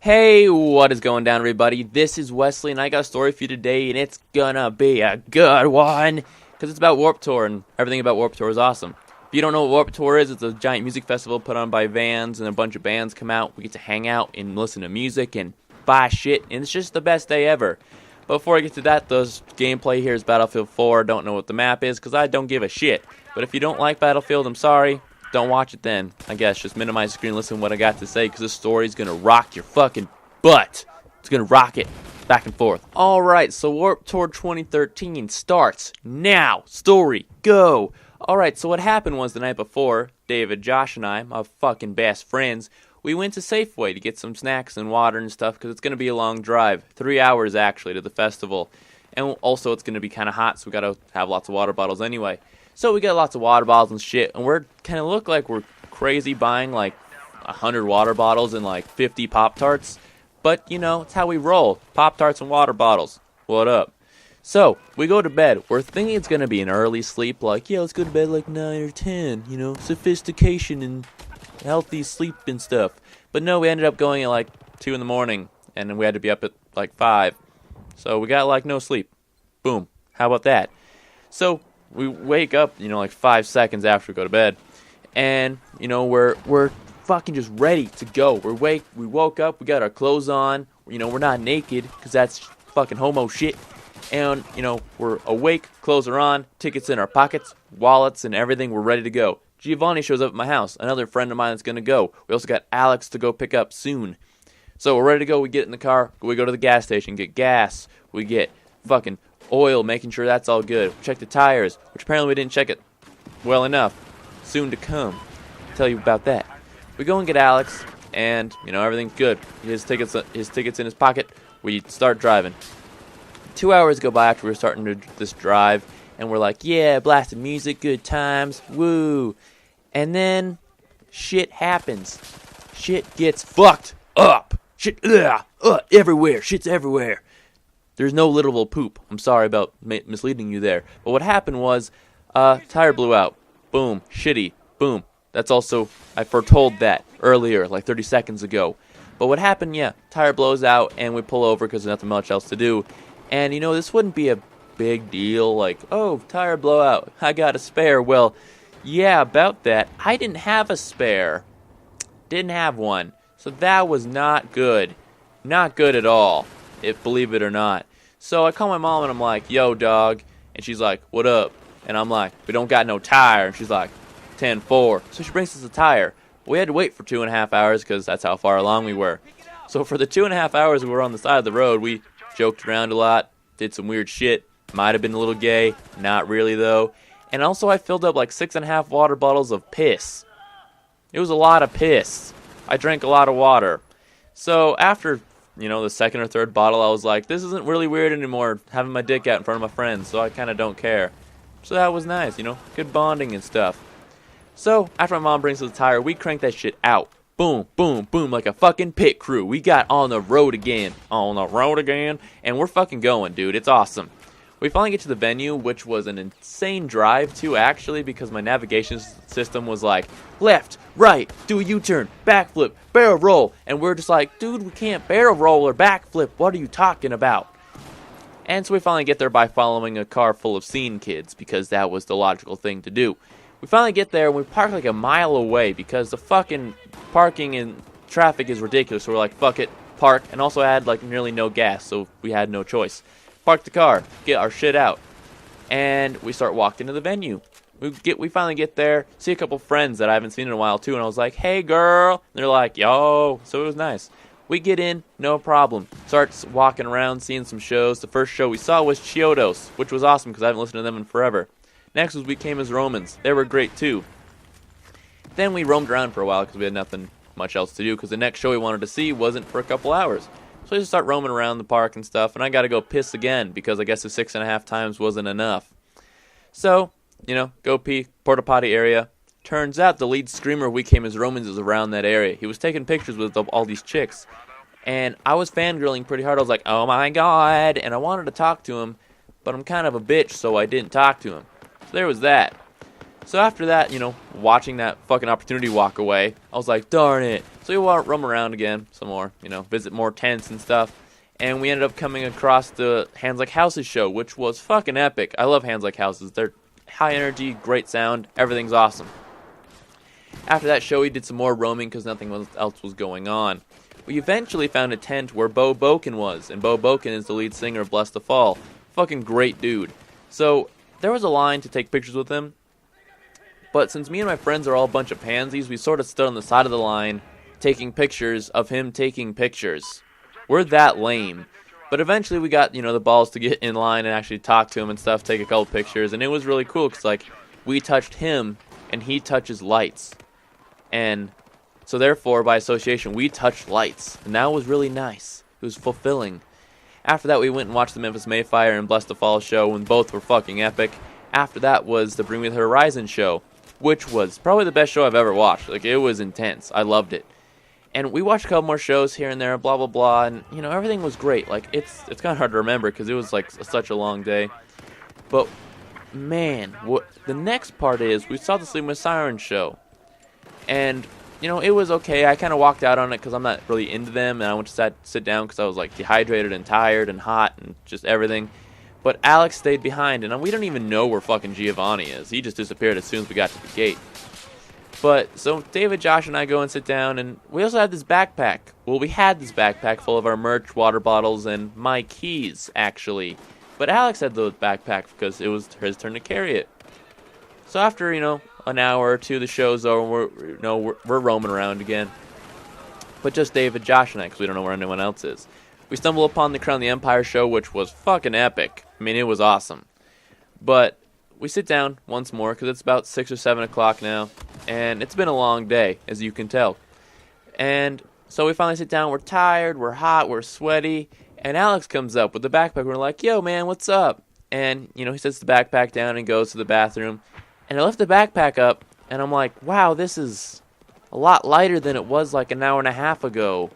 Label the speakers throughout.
Speaker 1: Hey, what is going down, everybody? This is Wesley, and I got a story for you today, and it's gonna be a good one, because it's about Warped Tour, and everything about Warped Tour is awesome. If you don't know what Warped Tour is, it's a giant music festival put on by Vans, and a bunch of bands come out. We get to hang out and listen to music and buy shit, and it's just the best day ever. But before I get to that, the gameplay here is Battlefield 4. Don't know what the map is, because I don't give a shit. But if you don't like Battlefield, I'm sorry. Don't watch it then. I guess just minimize the screen, listen to what I got to say, because this story's gonna rock your fucking butt. It's gonna rock it back and forth. Alright, so Warped Tour 2013 starts now. Story, go. Alright, so what happened was the night before, David, Josh, and I, my fucking best friends, we went to Safeway to get some snacks and water and stuff, because it's gonna be a long drive. 3 hours, actually, to the festival. And also, it's gonna be kind of hot, so we gotta have lots of water bottles anyway. So we got lots of water bottles and shit, and we're kind of look like we're crazy buying like 100 water bottles and like 50 Pop-Tarts. But, you know, it's how we roll. Pop-Tarts and water bottles. What up? So, we go to bed. We're thinking it's going to be an early sleep, like, yeah, let's go to bed like 9 or 10, you know, sophistication and healthy sleep and stuff. But no, we ended up going at like 2 in the morning, and then we had to be up at like 5. So we got like no sleep. Boom. How about that? So we wake up, you know, like 5 seconds after we go to bed, and you know we're fucking just ready to go. We woke up, we got our clothes on, you know, we're not naked because that's fucking homo shit, and you know we're awake, clothes are on, tickets in our pockets, wallets and everything. We're ready to go. Giovanni shows up at my house, another friend of mine that's gonna go. We also got Alex to go pick up soon. So we're ready to go. We get in the car, we go to the gas station, get gas, we get fucking oil, making sure that's all good. Check the tires, which apparently we didn't check it well enough. Soon to come. I'll tell you about that. We go and get Alex, and you know everything's good. His tickets in his pocket. We start driving. 2 hours go by after we're starting this drive, and we're like, yeah, blasted music, good times, woo. And then shit happens. Shit gets fucked up. Shit, everywhere. Shit's everywhere. There's no literal poop. I'm sorry about misleading you there. But what happened was, tire blew out. Boom. Shitty. Boom. That's also, I foretold that earlier, like 30 seconds ago. But what happened, yeah, tire blows out, and we pull over because there's nothing much else to do. And, you know, this wouldn't be a big deal, like, oh, tire blowout, I got a spare. Well, yeah, about that. I didn't have a spare. Didn't have one. So that was not good. Not good at all, believe it or not. So I call my mom and I'm like, yo, dog. And she's like, what up? And I'm like, we don't got no tire. And she's like, 10-4. So she brings us a tire. We had to wait for 2.5 hours because that's how far along we were. So for the 2.5 hours we were on the side of the road, we joked around a lot, did some weird shit. Might have been a little gay. Not really, though. And also I filled up like 6.5 water bottles of piss. It was a lot of piss. I drank a lot of water. So after, you know, the second or third bottle, I was like, this isn't really weird anymore, having my dick out in front of my friends, so I kind of don't care. So that was nice, you know, good bonding and stuff. So, after my mom brings us the tire, we crank that shit out. Boom, boom, boom, like a fucking pit crew. We got on the road again. On the road again. And we're fucking going, dude. It's awesome. We finally get to the venue, which was an insane drive, too, actually, because my navigation system was like, left, right, do a U-turn, backflip, barrel roll. And we're just like, dude, we can't barrel roll or backflip. What are you talking about? And so we finally get there by following a car full of scene kids, because that was the logical thing to do. We finally get there, and we park like a mile away, because the fucking parking and traffic is ridiculous. So we're like, fuck it, park. And also I had like nearly no gas, so we had no choice. Park the car, get our shit out, and we start walking to the venue. We finally get there, see a couple friends that I haven't seen in a while too, and I was like, hey girl, and they're like, yo, so it was nice. We get in, no problem, starts walking around, seeing some shows. The first show we saw was Chiodos, which was awesome because I haven't listened to them in forever. Next was We Came as Romans, they were great too. Then we roamed around for a while because we had nothing much else to do, because the next show we wanted to see wasn't for a couple hours. So I just start roaming around the park and stuff, and I gotta go piss again, because I guess the 6.5 times wasn't enough. So, you know, go pee, porta potty area. Turns out the lead screamer of We Came as Romans is around that area. He was taking pictures with all these chicks, and I was fangirling pretty hard. I was like, oh my god, and I wanted to talk to him, but I'm kind of a bitch, so I didn't talk to him. So there was that. So after that, watching that fucking opportunity walk away, I was like, darn it. So we roam around again some more, visit more tents and stuff. And we ended up coming across the Hands Like Houses show, which was fucking epic. I love Hands Like Houses. They're high energy, great sound, everything's awesome. After that show, we did some more roaming because nothing else was going on. We eventually found a tent where Bo Boken was, and Bo Boken is the lead singer of Bless the Fall. Fucking great dude. So there was a line to take pictures with him, but since me and my friends are all a bunch of pansies, we sort of stood on the side of the line taking pictures of him taking pictures. We're that lame. But eventually we got, the balls to get in line and actually talk to him and stuff, take a couple pictures, and it was really cool because, we touched him and he touches lights. And so therefore, by association, we touched lights. And that was really nice. It was fulfilling. After that, we went and watched the Memphis Mayfire and Bless the Fall show, and both were fucking epic. After that was the Bring Me the Horizon show, which was probably the best show I've ever watched. It was intense. I loved it. And we watched a couple more shows here and there, blah, blah, blah, and, everything was great. It's kind of hard to remember because it was, such a long day. But, man, what the next part is, we saw the Sleeping with Sirens show. And, it was okay. I kind of walked out on it because I'm not really into them, and I went to sit down because I was, dehydrated and tired and hot and just everything. But Alex stayed behind, and we don't even know where fucking Giovanni is. He just disappeared as soon as we got to the gate. But, so David, Josh, and I go and sit down, and we also had this backpack. Well, we had this backpack full of our merch, water bottles, and my keys, actually. But Alex had the backpack because it was his turn to carry it. So after, an hour or two, the show's over, we're roaming around again. But just David, Josh, and I, because we don't know where anyone else is. We stumble upon the Crown the Empire show, which was fucking epic. I mean, it was awesome. But we sit down once more, because it's about 6 or 7 o'clock now, and it's been a long day, as you can tell. And so we finally sit down, we're tired, we're hot, we're sweaty, and Alex comes up with the backpack, we're like, yo, man, what's up? And, he sets the backpack down and goes to the bathroom, and I lift the backpack up, and I'm like, wow, this is a lot lighter than it was an hour and a half ago.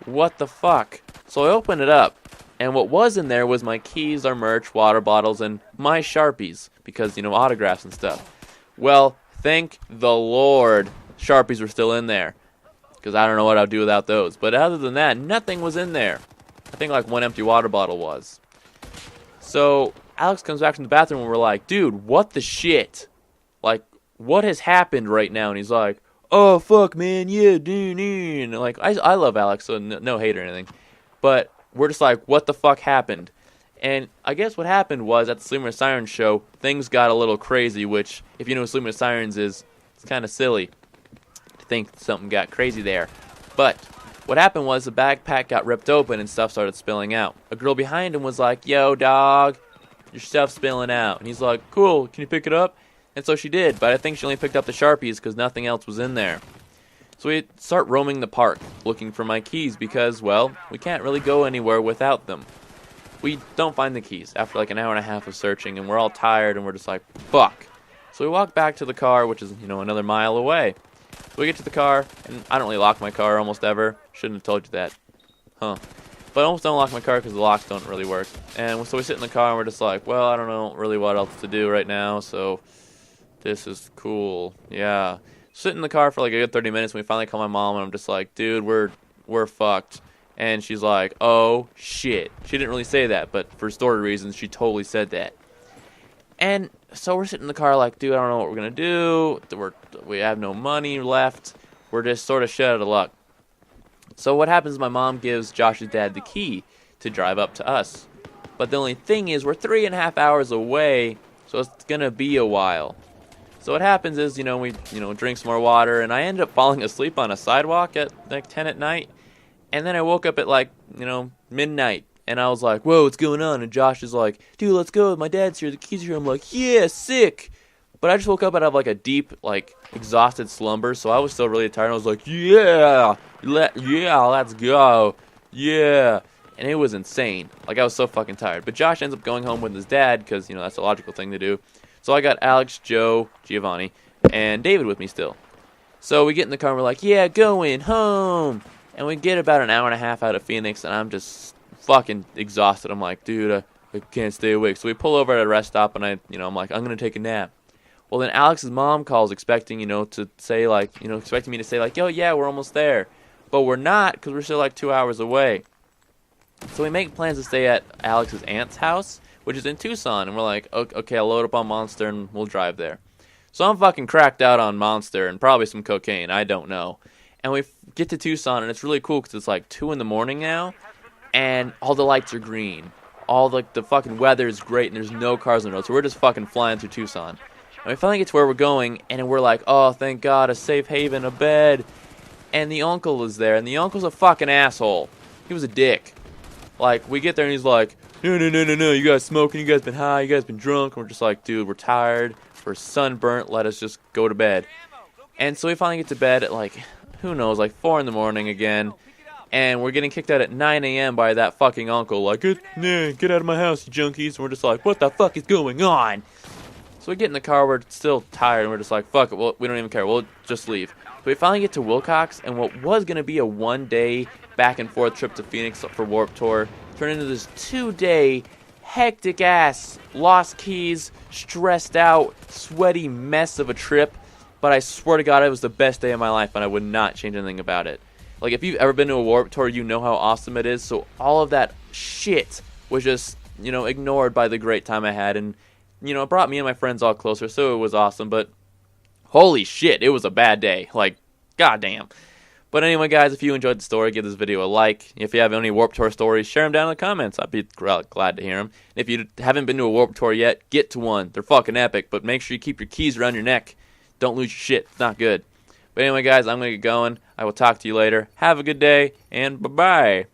Speaker 1: What the fuck? So I open it up, and what was in there was my keys, our merch, water bottles, and my Sharpies, because, autographs and stuff. Well, thank the Lord Sharpies were still in there, because I don't know what I'd do without those. But other than that, nothing was in there. I think one empty water bottle was. So Alex comes back from the bathroom, and we're like, dude, what the shit? What has happened right now? And he's like, oh, fuck, man, yeah, dude. I love Alex, so no hate or anything. But we're just like, what the fuck happened? And I guess what happened was, at the Sleeping with Sirens show, things got a little crazy, which, if you know what Sleeping with Sirens is, it's kind of silly to think something got crazy there. But what happened was the backpack got ripped open and stuff started spilling out. A girl behind him was like, yo, dog, your stuff's spilling out. And he's like, cool, can you pick it up? And so she did, but I think she only picked up the Sharpies because nothing else was in there. So we start roaming the park, looking for my keys because, well, we can't really go anywhere without them. We don't find the keys after an hour and a half of searching, and we're all tired, and we're just like, fuck. So we walk back to the car, which is, another mile away. So we get to the car, and I don't really lock my car almost ever. Shouldn't have told you that. Huh. But I almost don't lock my car because the locks don't really work. And so we sit in the car, and we're just like, well, I don't know really what else to do right now, so this is cool. Yeah. Sit in the car for a good 30 minutes, and we finally call my mom, and I'm just like, dude, we're fucked. And she's like, oh, shit. She didn't really say that, but for story reasons, she totally said that. And so we're sitting in the car like, dude, I don't know what we're going to do. We have no money left. We're just sort of shit out of luck. So what happens is my mom gives Josh's dad the key to drive up to us. But the only thing is we're 3.5 hours away, so it's going to be a while. So what happens is, we drink some more water, and I ended up falling asleep on a sidewalk at 10 at night. And then I woke up at midnight, and I was like, whoa, what's going on? And Josh is like, dude, let's go. My dad's here. The keys are here. I'm like, yeah, sick. But I just woke up out of a deep, exhausted slumber, so I was still really tired. I was like, yeah, let's go. Yeah. And it was insane. I was so fucking tired. But Josh ends up going home with his dad, because, that's a logical thing to do. So I got Alex, Joe, Giovanni, and David with me still. So we get in the car, and we're like, yeah, going home. And we get about an hour and a half out of Phoenix, and I'm just fucking exhausted. I'm like, dude, I can't stay awake. So we pull over at a rest stop, and I'm like, I'm going to take a nap. Well, then Alex's mom calls expecting, to say like, expecting me to say like, yo, yeah, we're almost there. But we're not because we're still like 2 hours away. So we make plans to stay at Alex's aunt's house, which is in Tucson. And we're like, okay, I'll load up on Monster and we'll drive there. So I'm fucking cracked out on Monster and probably some cocaine. I don't know. And we get to Tucson and it's really cool because it's like 2 in the morning now. And all the lights are green. All the fucking weather is great and there's no cars on the road. So we're just fucking flying through Tucson. And we finally get to where we're going, and we're like, oh, thank God, a safe haven, a bed. And the uncle is there, and the uncle's a fucking asshole. He was a dick. Like, we get there, and he's like, no, you guys smoking, you guys been high, you guys been drunk. And we're just like, dude, we're tired, we're sunburnt, let us just go to bed. And so we finally get to bed at, like, who knows, like 4 in the morning again. And we're getting kicked out at 9 a.m. by that fucking uncle. Like, get out of my house, you junkies. And we're just like, what the fuck is going on? So we get in the car, we're still tired, and we're just like, fuck it, well, we don't even care, we'll just leave. But we finally get to Wilcox, and what was going to be a 1-day back-and-forth trip to Phoenix for Warped Tour turned into this 2-day, hectic-ass, lost keys, stressed out, sweaty mess of a trip. But I swear to God, it was the best day of my life, and I would not change anything about it. Like, if you've ever been to a Warped Tour, you know how awesome it is, so all of that shit was just, ignored by the great time I had, and it brought me and my friends all closer, so it was awesome, but holy shit, it was a bad day. Like, goddamn. But anyway, guys, if you enjoyed the story, give this video a like. If you have any Warped Tour stories, share them down in the comments. I'd be glad to hear them. If you haven't been to a Warped Tour yet, get to one. They're fucking epic, but make sure you keep your keys around your neck. Don't lose your shit. It's not good. But anyway, guys, I'm going to get going. I will talk to you later. Have a good day, and bye-bye.